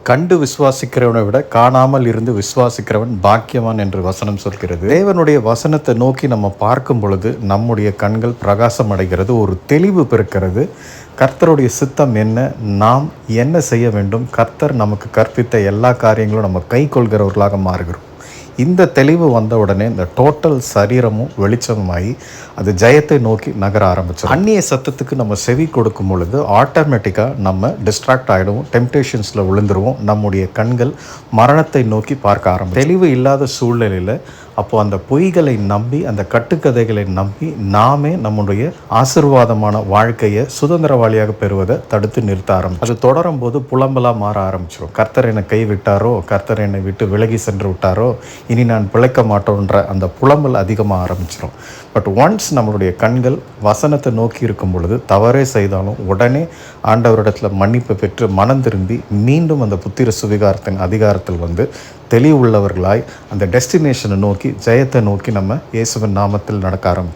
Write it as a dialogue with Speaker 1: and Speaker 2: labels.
Speaker 1: கண்டு விசுவாசிக்கிறவனை விட காணாமல் இருந்து விசுவாசிக்கிறவன் பாக்கியவான் என்று வசனம் சொல்கிறது. தேவனுடைய வசனத்தை நோக்கி நம்ம பார்க்கும் பொழுது நம்முடைய கண்கள் பிரகாசம் அடைகிறது, ஒரு தெளிவு பிறக்கிறது. கர்த்தருடைய சித்தம் என்ன, நாம் என்ன செய்ய வேண்டும், கர்த்தர் நமக்கு கற்பித்த எல்லா காரியங்களும் நம்ம கை கொள்கிறவர்களாக மாறுகிறோம். இந்த தெளிவு வந்த உடனே இந்த டோட்டல் சரீரமும் வெளிச்சமாகி அது ஜெயத்தை நோக்கி நகர ஆரம்பிச்சோம். அந்நிய சத்தத்துக்கு நம்ம செவி கொடுக்கும் பொழுது ஆட்டோமேட்டிக்காக நம்ம டிஸ்ட்ராக்ட் ஆகிடுவோம், டெம்டேஷன்ஸில் விழுந்துருவோம். நம்முடைய கண்கள் மரணத்தை நோக்கி பார்க்க ஆரம்பிக்கும். தெளிவு இல்லாத சூழ்நிலையில் அப்போது அந்த பொய்களை நம்பி, அந்த கட்டுக்கதைகளை நம்பி நாமே நம்முடைய ஆசீர்வாதமான வாழ்க்கையை சுதந்திரவாளியாக பெறுவதை தடுத்து நிறுத்த ஆரம்பிச்சோம். அது தொடரும் போது புலம்பலாக மாற ஆரம்பிச்சிடும். கர்த்தர் என்னை கைவிட்டாரோ, கர்த்தர் என்னை விட்டு விலகி சென்று விட்டாரோ, இனி நான் பிழைக்க மாட்டோன்ற அந்த புலம்பல் அதிகமாக ஆரம்பிச்சிடும். பட் ஒன்ஸ் நம்மளுடைய கண்கள் வசனத்தை நோக்கி இருக்கும் பொழுது தவறே செய்தாலும் உடனே ஆண்டவரிடத்தில் மன்னிப்பு பெற்று மனம் திரும்பி மீண்டும் அந்த புத்திர சுவிகாரத்தின் அதிகாரத்தில் வந்து தெளிவுள்ளவர்களாய் அந்த டெஸ்டினேஷனை நோக்கி, ஜெயத்தை நோக்கி நம்ம இயேசுவின் நாமத்தில் நடக்க ஆரம்பிச்சோம்.